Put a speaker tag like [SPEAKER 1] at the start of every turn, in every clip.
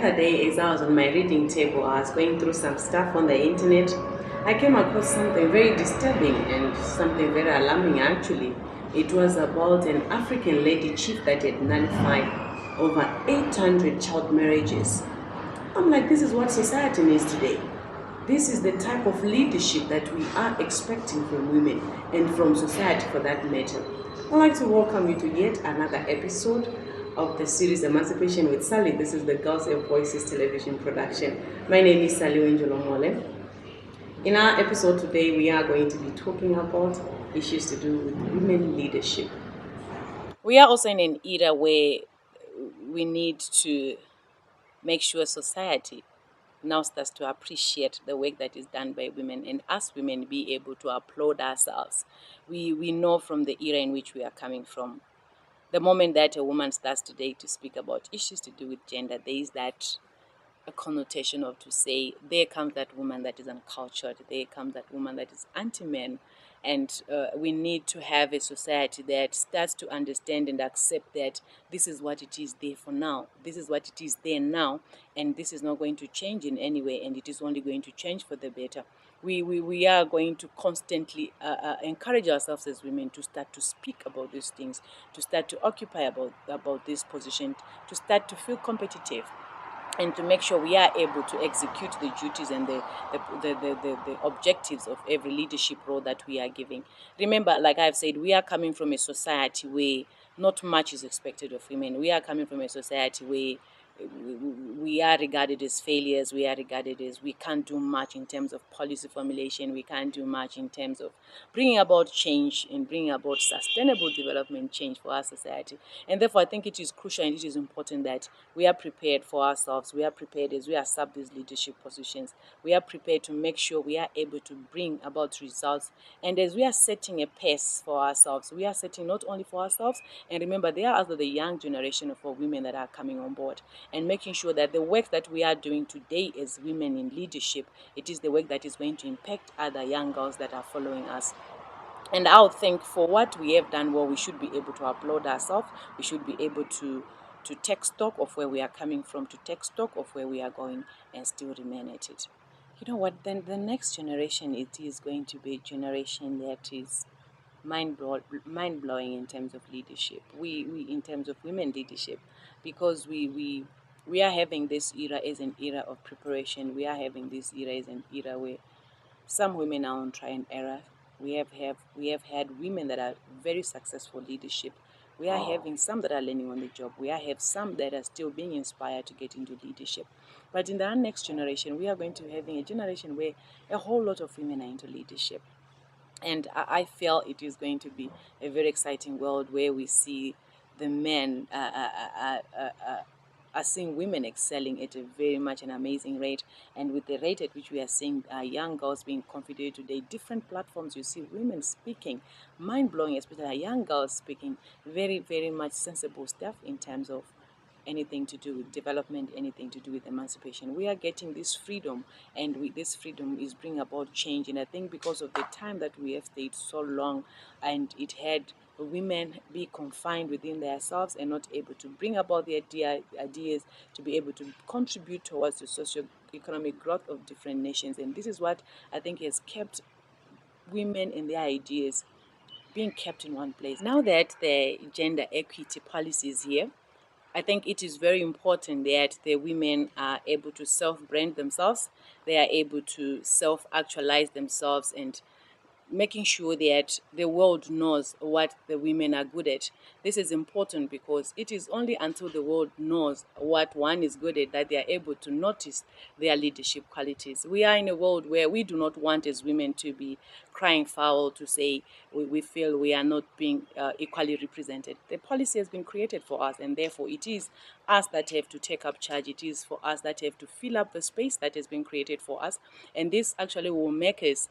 [SPEAKER 1] other day, as I was on my reading table, I was going through some stuff on the internet. I came across something very disturbing and something very alarming actually. It was about an African lady chief that had nullified over 800 child marriages. I'm like, this is what society needs today. This is the type of leadership that we are expecting from women and from society for that matter. I'd like to welcome you to yet another episode of the series Emancipation with Sali. This is the Girls and Voices television production. My name is Sali Wenjolomole. In our episode today, we are going to be talking about issues to do with women leadership. We are also in an era where we need to make sure society now starts to appreciate the work that is done by women, and us women be able to applaud ourselves. We know from the era in which we are coming from. The moment that a woman starts today to speak about issues to do with gender, there is that a connotation of to say, there comes that woman that is uncultured, there comes that woman that is anti-men. And we need to have a society that starts to understand and accept that this is what it is there for now, this is what it is there now, and this is not going to change in any way, and it is only going to change for the better. We are going to constantly encourage ourselves as women to start to speak about these things, to start to occupy about this position, to start to feel competitive, and to make sure we are able to execute the duties and the objectives of every leadership role that we are giving. Remember, like I've said, we are coming from a society where not much is expected of women. We are coming from a society where we are regarded as failures. We are regarded as we can't do much in terms of policy formulation. We can't do much in terms of bringing about change and bringing about sustainable development change for our society. And therefore, I think it is crucial and it is important that we are prepared for ourselves. We are prepared as we accept these leadership positions. We are prepared to make sure we are able to bring about results. And as we are setting a pace for ourselves, we are setting not only for ourselves, and remember, there are also the young generation of women that are coming on board, and making sure that the work that we are doing today as women in leadership, it is the work that is going to impact other young girls that are following us. And I would think for what we have done well, we should be able to applaud ourselves. We should be able to take stock of where we are coming from, to take stock of where we are going, and still remain at it. You know what? Then the next generation, it is going to be a generation that is mind-blowing in terms of leadership. We in terms of women leadership, because we are having this era as an era of preparation. We are having this era as an era where some women are on try and error. We have had women that are very successful leadership. We are having some that are learning on the job. We are have some that are still being inspired to get into leadership. But in the next generation, we are going to having a generation where a whole lot of women are into leadership. And I feel it is going to be a very exciting world where we see the men are seeing women excelling at a very much an amazing rate. And with the rate at which we are seeing young girls being confident today, different platforms, you see women speaking, mind-blowing, especially young girls speaking very, very much sensible stuff in terms of anything to do with development, anything to do with emancipation. We are getting this freedom, and this freedom is bringing about change. And I think because of the time that we have stayed so long, and it had women be confined within themselves and not able to bring about the ideas to be able to contribute towards the socio-economic growth of different nations. And this is what I think has kept women and their ideas being kept in one place. Now that the gender equity policy is here, I think it is very important that the women are able to self-brand themselves. They are able to self-actualize themselves, and making sure that the world knows what the women are good at. This is important because it is only until the world knows what one is good at that they are able to notice their leadership qualities. We are in a world where we do not want as women to be crying foul to say we feel we are not being equally represented. The policy has been created for us, and therefore it is us that have to take up charge. It is for us that have to fill up the space that has been created for us, and this actually will make us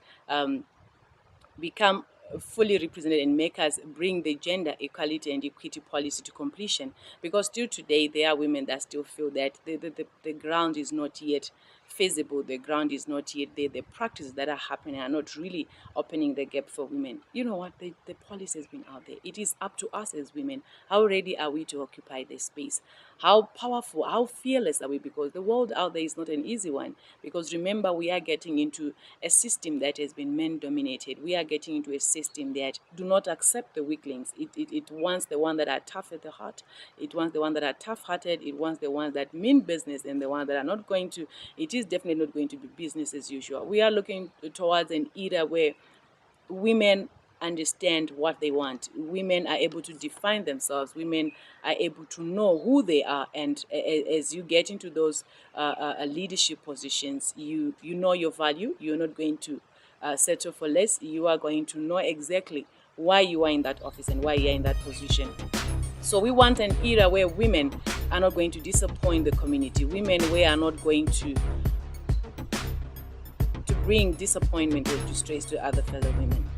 [SPEAKER 1] become fully represented and make us bring the gender equality and equity policy to completion. Because still today there are women that still feel that the ground is not yet
[SPEAKER 2] feasible, the ground is not yet there, the practices that are happening are not really opening the gap for women. You know what? The policy has been out there. It is up to us as women. How ready are we to occupy the space? How powerful, how fearless are we? Because the world out there is not an easy one. Because remember, we are getting into a system that has been men dominated. We are getting into a system that do not accept the weaklings. It wants the one that are tough at the heart. It wants the one that are tough-hearted. It wants the ones that mean business, and the ones that are not going to. It is definitely not going to be business as usual. We are looking towards an era where women understand what they want. Women are able to define themselves. Women are able to know who they are. And as you get into those leadership positions, you know your value. You're not going to settle for less. You are going to know exactly why you are in that office and why you are in that position. So we want an era where women are not going to disappoint the community. Women where are not going to bring disappointment or distress to other fellow women.